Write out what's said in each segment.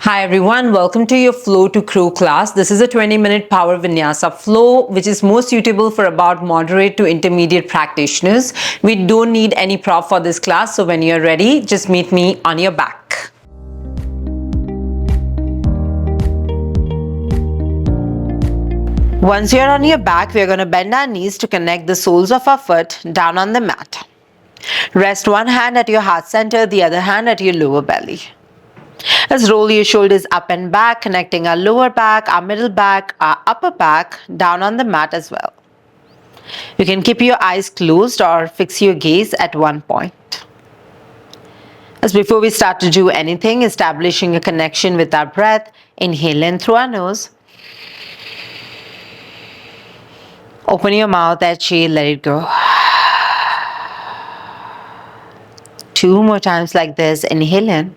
Hi everyone, welcome to your Flow to Crow class. This is a 20-minute power vinyasa flow which is more suitable for about moderate to intermediate practitioners. We don't need any prop for this class, so when you're ready, just meet me on your back. Once you're on your back, we're going to bend our knees to connect the soles of our foot down on the mat. Rest one hand at your heart center, the other hand at your lower belly. Let's roll your shoulders up and back, connecting our lower back, our middle back, our upper back down on the mat as well. You can keep your eyes closed or fix your gaze at one point. As before we start to do anything, establishing a connection with our breath, inhale in through our nose. Open your mouth, exhale, let it go. Two more times like this, inhale in.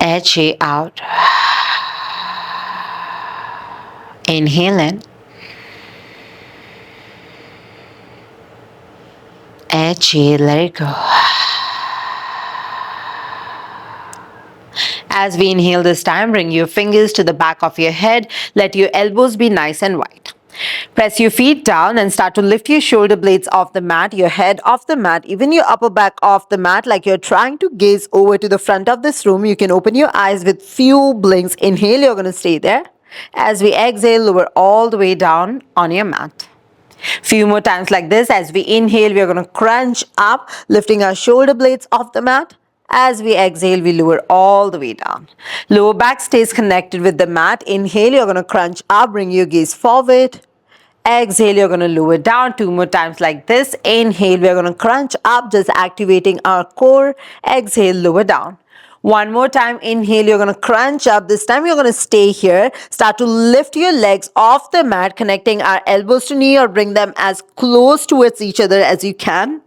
Exhale out. Inhale in. Exhale, let it go. As we inhale this time, bring your fingers to the back of your head. Let your elbows be nice and wide. Press your feet down and start to lift your shoulder blades off the mat, your head off the mat, even your upper back off the mat, like you're trying to gaze over to the front of this room. You can open your eyes with few blinks. Inhale, you're going to stay there. As we exhale, lower all the way down on your mat. Few more times like this. As we inhale, we're going to crunch up, lifting our shoulder blades off the mat. As we exhale, we lower all the way down. Lower back stays connected with the mat. Inhale, you're going to crunch up, bring your gaze forward. Exhale, you're going to lower down. Two more times like this. Inhale, we're going to crunch up, just activating our core. Exhale, lower down. One more time, inhale, you're going to crunch up. This time you're going to stay here. Start to lift your legs off the mat, connecting our elbows to knee or bring them as close towards each other as you can.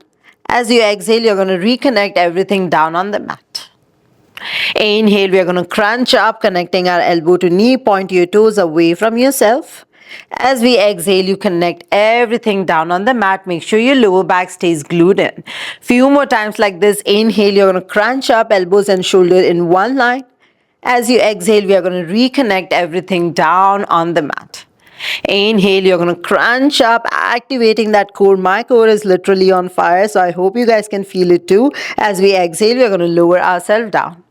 As you exhale, you're going to reconnect everything down on the mat. Inhale, we're going to crunch up, connecting our elbow to knee. Point your toes away from yourself. As we exhale, you connect everything down on the mat. Make sure your lower back stays glued in. Few more times like this. Inhale, you're going to crunch up, elbows and shoulders in one line. As you exhale, we are going to reconnect everything down on the mat. Inhale, you're going to crunch up, activating that core. My core is literally on fire, so I hope you guys can feel it too. As we exhale, we're going to lower ourselves down.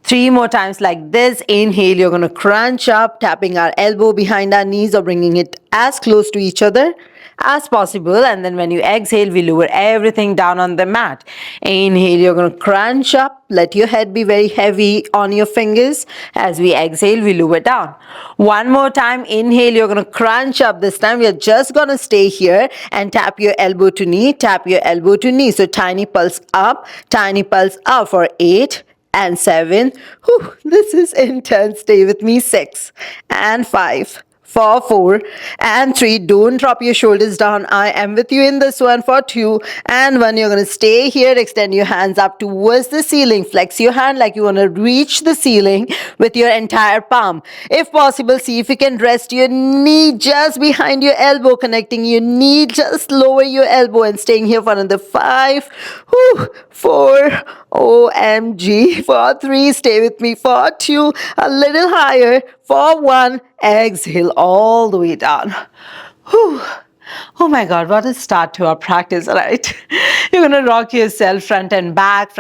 Three more times like this. Inhale, you're going to crunch up, tapping our elbow behind our knees or bringing it as close to each other as possible. And then when you exhale, we lower everything down on the mat. Inhale, you're going to crunch up. Let your head be very heavy on your fingers. As we exhale, we lower down. One more time. Inhale, you're going to crunch up. This time, we're just going to stay here and tap your elbow to knee, tap your elbow to knee. So tiny pulse up for 8 and 7. Whew, this is intense. Stay with me. 6 and 5. For 4 and 3. Don't drop your shoulders down. I am with you in this one. For 2 and 1. You're going to stay here. Extend your hands up towards the ceiling. Flex your hand like you want to reach the ceiling with your entire palm. If possible, see if you can rest your knee just behind your elbow, connecting your knee. Just lower your elbow and staying here for another 5. 4. OMG. For 3. Stay with me. For 2. A little higher. For 1. Exhale all the way down. Whew. Oh my God, what a start to our practice, right? You're going to rock yourself front and back,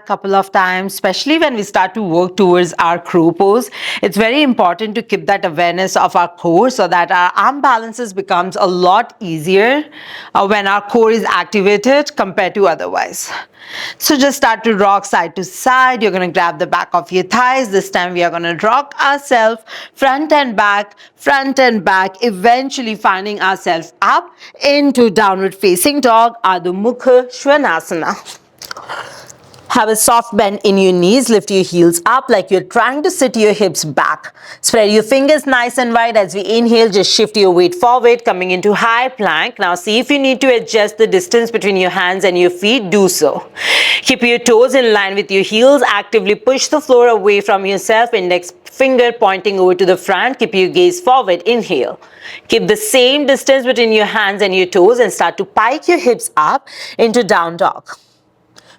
couple of times, especially when we start to work towards our crow pose. It's very important to keep that awareness of our core so that our arm balances becomes a lot easier when our core is activated compared to otherwise. So just start to rock side to side. You're going to grab the back of your thighs. This time we are going to rock ourselves front and back, eventually finding ourselves up into downward facing dog, Adho Mukha Svanasana. Have a soft bend in your knees. Lift your heels up like you're trying to sit your hips back. Spread your fingers nice and wide. As we inhale, just shift your weight forward, coming into high plank. Now see if you need to adjust the distance between your hands and your feet. Do so. Keep your toes in line with your heels. Actively push the floor away from yourself. Index finger pointing over to the front. Keep your gaze forward. Inhale. Keep the same distance between your hands and your toes and start to pike your hips up into down dog.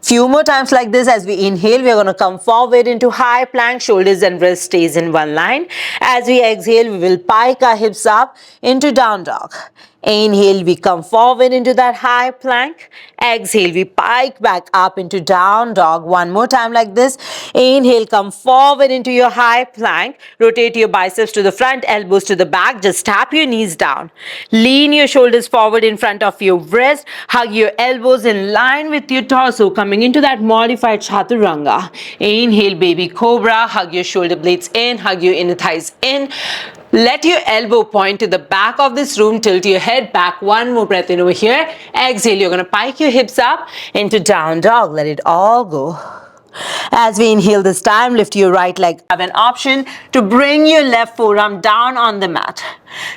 Few more times like this. As we inhale, we are going to come forward into high plank, shoulders and wrists stays in one line. As we exhale, we will pike our hips up into down dog. Inhale, we come forward into that high plank. Exhale, we pike back up into down dog. One more time like this. Inhale, come forward into your high plank. Rotate your biceps to the front, elbows to the back. Just tap your knees down. Lean your shoulders forward in front of your wrist. Hug your elbows in line with your torso, coming into that modified chaturanga. Inhale, baby cobra. Hug your shoulder blades in, hug your inner thighs in. Let your elbow point to the back of this room. Tilt your head back. One more breath in over here. Exhale, you're going to pike your hips up into down dog. Let it all go. As we inhale this time, lift your right leg. Have an option to bring your left forearm down on the mat.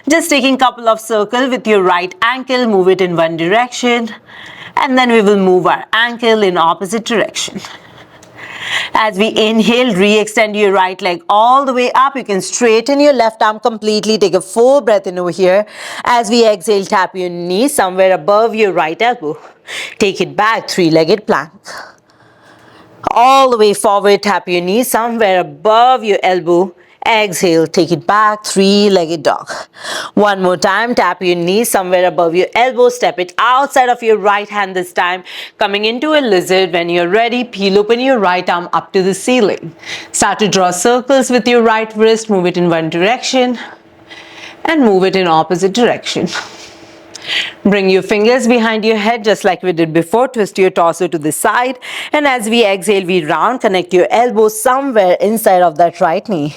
Just taking a couple of circles with your right ankle. Move it in one direction. And then we will move our ankle in opposite direction. As we inhale, re-extend your right leg all the way up. You can straighten your left arm completely. Take a full breath in over here. As we exhale, tap your knee somewhere above your right elbow. Take it back, three-legged plank. All the way forward, tap your knee somewhere above your elbow. Exhale, take it back, three-legged dog. One more time, tap your knee somewhere above your elbow. Step it outside of your right hand this time. Coming into a lizard. When you're ready, peel open your right arm up to the ceiling. Start to draw circles with your right wrist. Move it in one direction and move it in opposite direction. Bring your fingers behind your head just like we did before. Twist your torso to the side. And as we exhale, we round. Connect your elbows somewhere inside of that right knee.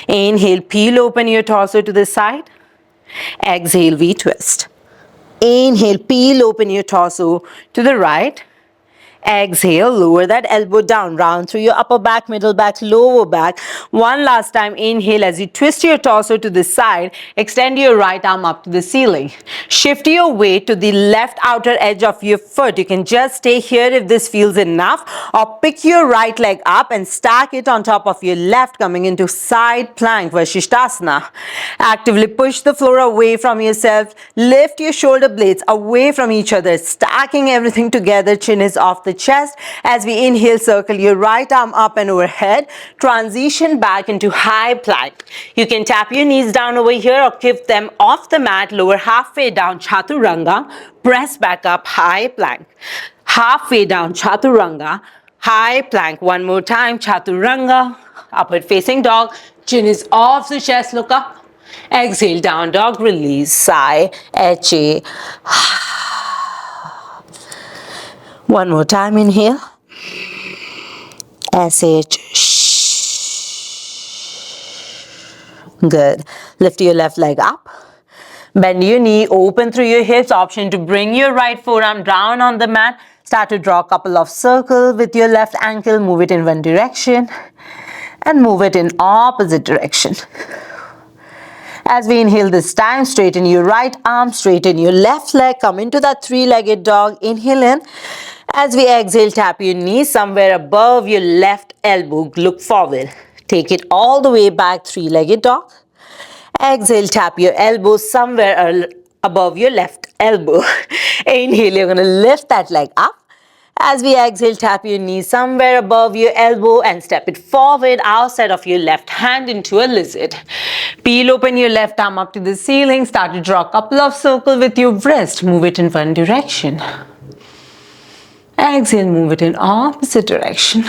Inhale, peel open your torso to the side. Exhale, we twist. Inhale, peel open your torso to the right. Exhale, lower that elbow down, round through your upper back, middle back, lower back. One last time, inhale as you twist your torso to the side, extend your right arm up to the ceiling. Shift your weight to the left outer edge of your foot. You can just stay here if this feels enough, or pick your right leg up and stack it on top of your left, coming into side plank, Vasishtasana. Actively push the floor away from yourself. Lift your shoulder blades away from each other, stacking everything together. Chin is off the chest. As we inhale, circle your right arm up and overhead. Transition back into high plank. You can tap your knees down over here or keep them off the mat. Lower halfway down, chaturanga. Press back up, high plank. Halfway down, chaturanga. High plank. One more time, chaturanga. Upward facing dog. Chin is off the chest. Look up. Exhale, down dog. Release. Sigh. H-A. One more time, inhale. S-H. Good. Lift your left leg up. Bend your knee, open through your hips. Option to bring your right forearm down on the mat. Start to draw a couple of circles with your left ankle. Move it in one direction and move it in opposite direction. As we inhale this time, straighten your right arm, straighten your left leg. Come into that three-legged dog. Inhale in. As we exhale, tap your knee somewhere above your left elbow. Look forward. Take it all the way back, three-legged dog. Exhale, tap your elbow somewhere above your left elbow. Inhale, you're going to lift that leg up. As we exhale, tap your knee somewhere above your elbow and step it forward outside of your left hand into a lizard. Peel open your left arm up to the ceiling. Start to draw a couple of circles with your wrist. Move it in one direction. Exhale, move it in opposite direction.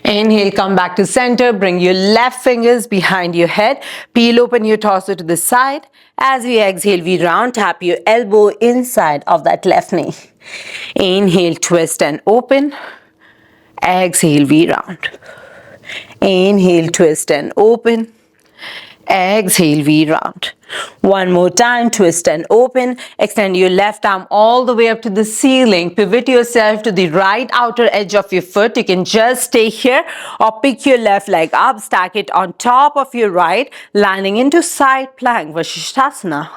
Inhale, come back to center. Bring your left fingers behind your head. Peel open your torso to the side. As we exhale, we round. Tap your elbow inside of that left knee. Inhale, twist and open. Exhale, we round. Inhale, twist and open. Exhale, we round. One more time, twist and open. Extend your left arm all the way up to the ceiling. Pivot yourself to the right outer edge of your foot. You can just stay here or pick your left leg up. Stack it on top of your right, landing into side plank, Vasishtasana.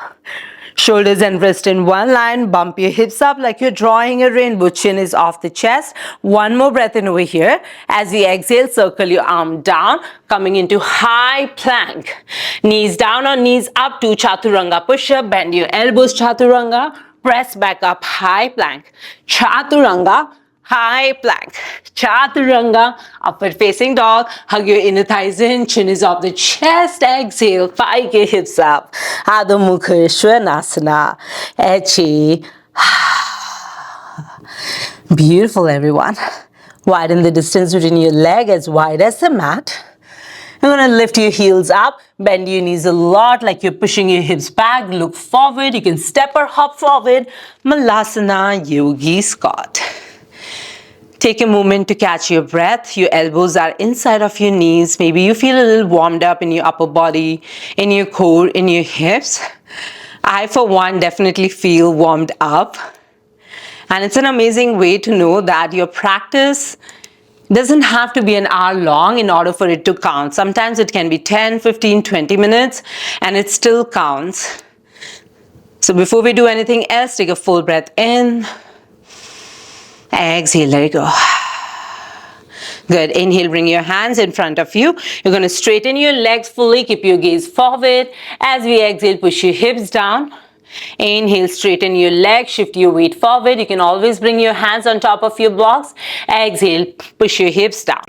Shoulders and wrist in one line. Bump your hips up like you're drawing a rainbow. Chin is off the chest. One more breath in over here. As we exhale, circle your arm down, coming into high plank. Knees down or knees up to chaturanga push-up. Bend your elbows, chaturanga. Press back up, high plank. Chaturanga, high plank. Chaturanga, upward facing dog. Hug your inner thighs in, chin is off the chest. Exhale, pike your hips up. Adho Mukha Svanasana. Echi. Beautiful, everyone. Widen the distance between your leg as wide as the mat. You're going to lift your heels up, bend your knees a lot like you're pushing your hips back. Look forward. You can step or hop forward. Malasana Yogi Scott. Take a moment to catch your breath. Your elbows are inside of your knees. Maybe you feel a little warmed up in your upper body, in your core, in your hips. I, for one, definitely feel warmed up. And it's an amazing way to know that your practice doesn't have to be an hour long in order for it to count. Sometimes it can be 10, 15, 20 minutes and it still counts. So before we do anything else, take a full breath in. Exhale, let it go. Good. Inhale, bring your hands in front of you. You're going to straighten your legs fully. Keep your gaze forward. As we exhale, push your hips down. Inhale, straighten your legs, shift your weight forward. You can always bring your hands on top of your blocks. Exhale, push your hips down.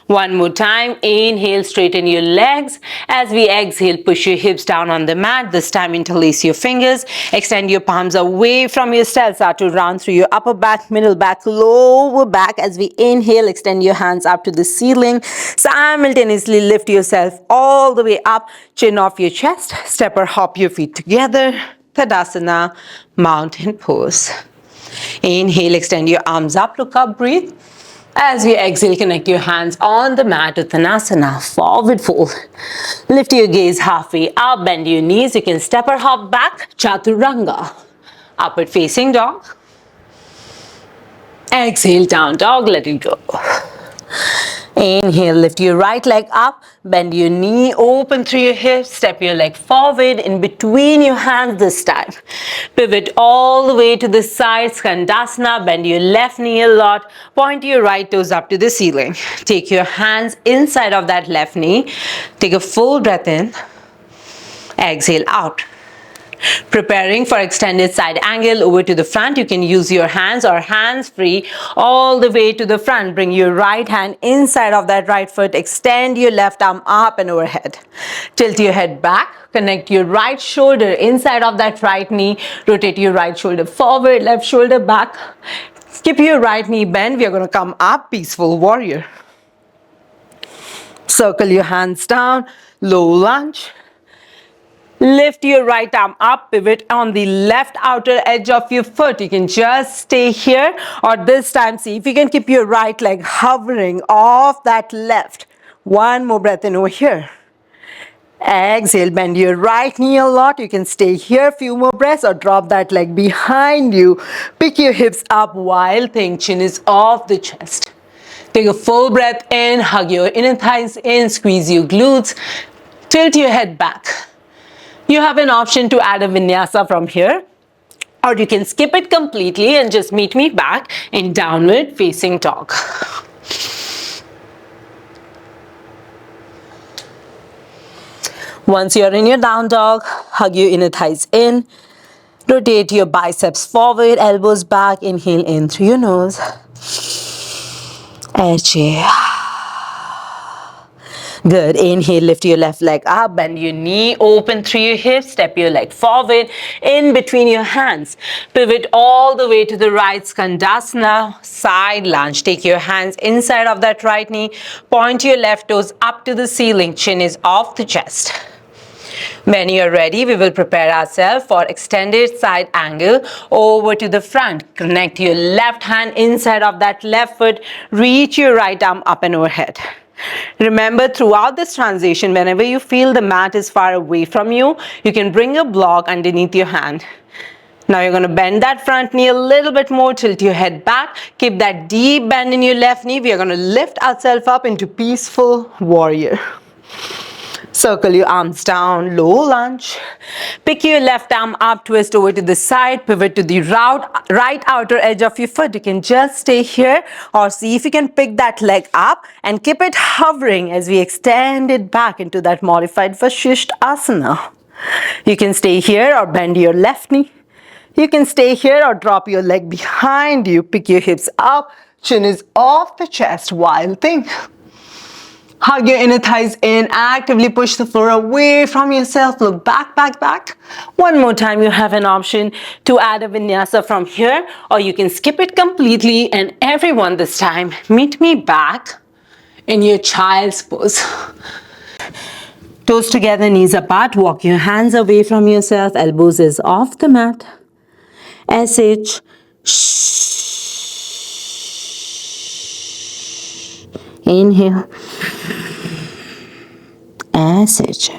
One more time. Inhale, straighten your legs. As we exhale, push your hips down on the mat. This time, interlace your fingers. Extend your palms away from your start to round through your upper back, middle back, lower back. As we inhale, extend your hands up to the ceiling. Simultaneously lift yourself all the way up. Chin off your chest. Step or hop your feet together. Tadasana, mountain pose. Inhale, extend your arms up, look up, breathe. As we exhale, connect your hands on the mat, Uttanasana, forward fold. Lift your gaze halfway up, bend your knees. You can step or hop back, Chaturanga. Upward facing dog. Exhale, down dog, let it go. Inhale, lift your right leg up, bend your knee, open through your hips, step your leg forward in between your hands this time. Pivot all the way to the side, Skandasana, bend your left knee a lot, point your right toes up to the ceiling. Take your hands inside of that left knee, take a full breath in, exhale out. Preparing for extended side angle over to the front. You can use your hands or hands free all the way to the front. Bring your right hand inside of that right foot. Extend your left arm up and overhead. Tilt your head back. Connect your right shoulder inside of that right knee. Rotate your right shoulder forward, left shoulder back. Keep your right knee bent. We are going to come up, peaceful warrior. Circle your hands down, low lunge. Lift your right arm up, pivot on the left outer edge of your foot. You can just stay here, or this time see if you can keep your right leg hovering off that left. One more breath in over here. Exhale, bend your right knee a lot. You can stay here, few more breaths, or drop that leg behind you. Pick your hips up, wild thing, chin is off the chest. Take a full breath in, hug your inner thighs in, squeeze your glutes, tilt your head back. You have an option to add a vinyasa from here, or you can skip it completely and just meet me back in downward facing dog. Once you're in your down dog, hug your inner thighs in, rotate your biceps forward, elbows back, inhale in through your nose. Exhale. Good. Inhale, lift your left leg up, bend your knee, open through your hips, step your leg forward, in between your hands. Pivot all the way to the right, Skandasana, side lunge. Take your hands inside of that right knee, point your left toes up to the ceiling, chin is off the chest. When you're ready, we will prepare ourselves for extended side angle over to the front. Connect your left hand inside of that left foot, reach your right arm up and overhead. Remember, throughout this transition, whenever you feel the mat is far away from you, you can bring a block underneath your hand. Now you're going to bend that front knee a little bit more, tilt your head back, keep that deep bend in your left knee. We are going to lift ourselves up into peaceful warrior. Circle your arms down, low lunge. Pick your left arm up, twist over to the side, pivot to the right outer edge of your foot. You can just stay here or see if you can pick that leg up and keep it hovering as we extend it back into that modified Vasishtha asana. You can stay here or bend your left knee. You can stay here or drop your leg behind you. Pick your hips up. Chin is off the chest. Wild thing. Hug your inner thighs in. Actively push the floor away from yourself. Look back, back, back. One more time, you have an option to add a vinyasa from here, or you can skip it completely. And everyone this time, meet me back in your child's pose. Toes together, knees apart. Walk your hands away from yourself. Elbows is off the mat. SH. Inhale. SH.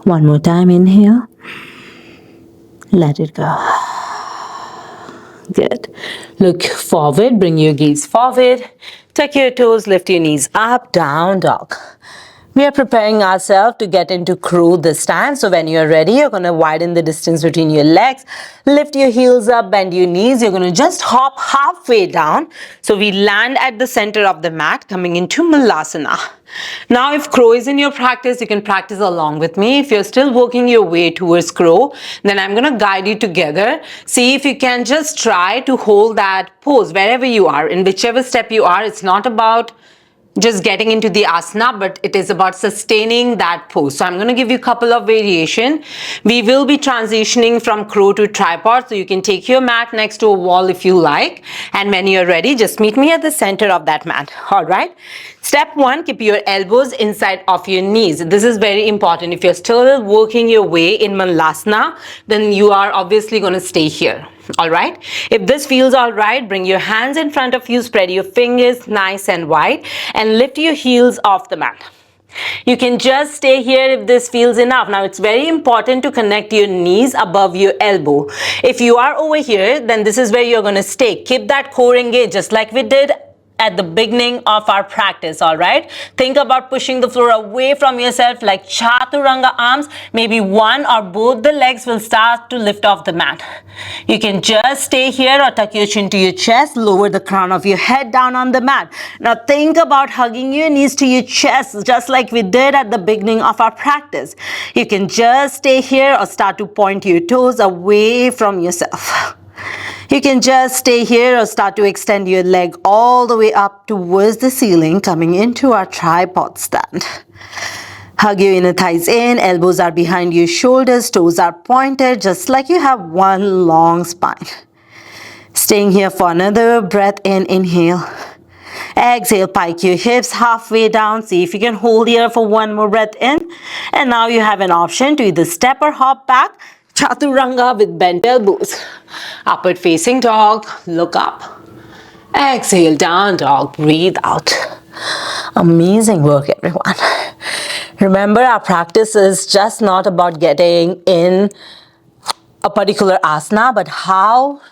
One more time, inhale. Let it go. Good. Look forward, bring your gaze forward. Tuck your toes, lift your knees up, down dog. We are preparing ourselves to get into crow this time. So when you're ready, you're going to widen the distance between your legs. Lift your heels up, bend your knees. You're going to just hop halfway down. So we land at the center of the mat, coming into Malasana. Now, if crow is in your practice, you can practice along with me. If you're still working your way towards crow, then I'm going to guide you together. See if you can just try to hold that pose wherever you are, in whichever step you are. It's not about just getting into the asana, but it is about sustaining that pose. So I'm going to give you a couple of variation. We will be transitioning from crow to tripod, so you can take your mat next to a wall if you like. And when you're ready, just meet me at the center of that mat. All right. Step one, keep your elbows inside of your knees. This is very important. If you're still working your way in Malasana, then you are obviously going to stay here. All right. If this feels all right, bring your hands in front of you, spread your fingers nice and wide, and lift your heels off the mat. You can just stay here if this feels enough. Now, it's very important to connect your knees above your elbow. If you are over here, then this is where you're going to stay. Keep that core engaged, just like we did at the beginning of our practice. All right, think about pushing the floor away from yourself like chaturanga arms. Maybe one or both the legs will start to lift off the mat. You can just stay here or tuck your chin to your chest, lower the crown of your head down on the mat. Now think about hugging your knees to your chest, just like we did at the beginning of our practice. You can just stay here or start to point your toes away from yourself. You can just stay here or start to extend your leg all the way up towards the ceiling, coming into our tripod stand. Hug your inner thighs in, elbows are behind your shoulders, toes are pointed, just like you have one long spine. Staying here for another breath in, inhale. Exhale, pike your hips halfway down. See if you can hold here for one more breath in. And now you have an option to either step or hop back. Chaturanga with bent elbows. Upward facing dog, look up. Exhale, down dog, breathe out. Amazing work, everyone. Remember, our practice is just not about getting in a particular asana, but how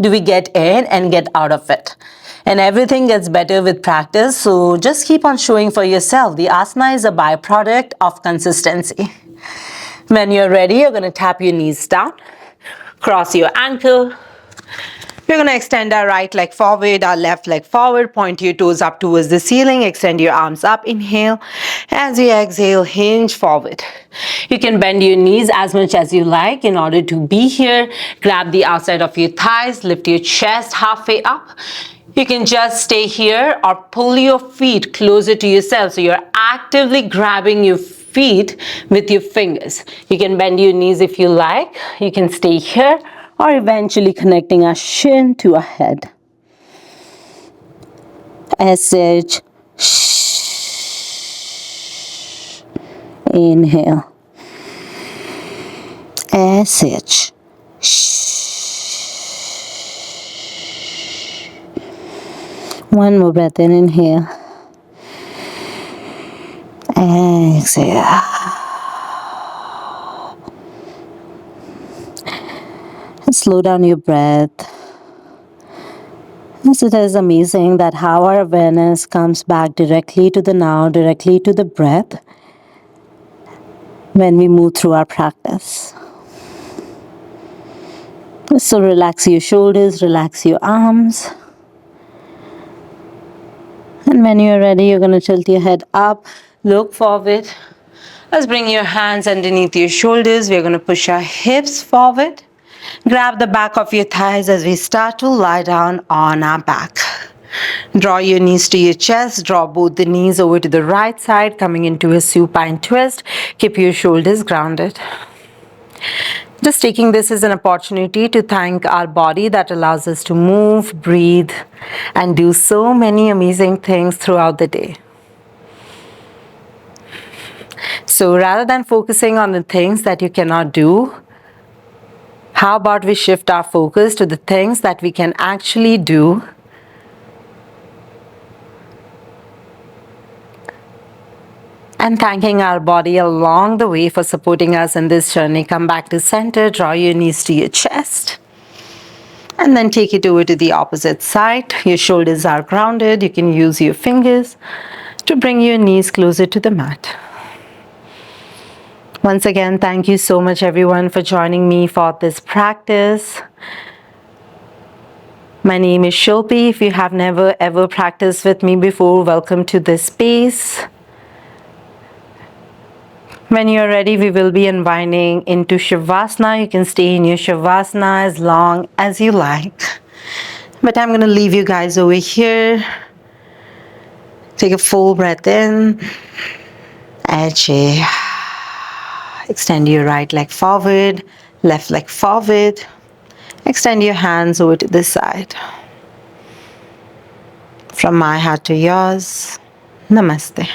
do we get in and get out of it? And everything gets better with practice, so just keep on showing for yourself. The asana is a byproduct of consistency. When you're ready, you're going to tap your knees down, cross your ankle. We're going to extend our right leg forward, our left leg forward, point your toes up towards the ceiling, extend your arms up, inhale. As you exhale, hinge forward. You can bend your knees as much as you like in order to be here. Grab the outside of your thighs, lift your chest halfway up. You can just stay here or pull your feet closer to yourself. So you're actively grabbing your feet with your fingers. You can bend your knees if you like. You can stay here or eventually connecting our shin to our head. SH. Inhale. SH. One more breath in, inhale. Exhale. And slow down your breath. Yes, it is amazing that how our awareness comes back directly to the now, directly to the breath when we move through our practice. So relax your shoulders, relax your arms. And when you're ready, you're going to tilt your head up, look forward, Let's bring your hands underneath your shoulders. We're going to push our hips forward. Grab the back of your thighs as we start to lie down on our back. Draw your knees to your chest. Draw both the knees over to the right side, coming into a supine twist. Keep your shoulders grounded. Just taking this as an opportunity to thank our body that allows us to move, breathe, and do so many amazing things throughout the day. So rather than focusing on the things that you cannot do, how about we shift our focus to the things that we can actually do? And thanking our body along the way for supporting us in this journey. Come back to center, draw your knees to your chest. And then take it over to the opposite side. Your shoulders are grounded. You can use your fingers to bring your knees closer to the mat. Once again, thank you so much everyone for joining me for this practice. My name is Shilpy. If you have never ever practiced with me before, welcome to this space. When you're ready, we will be unwinding into Shavasana. You can stay in your Shavasana as long as you like. But I'm going to leave you guys over here. Take a full breath in. Exhale. Extend your right leg forward, left leg forward. Extend your hands over to the side. From my heart to yours, Namaste.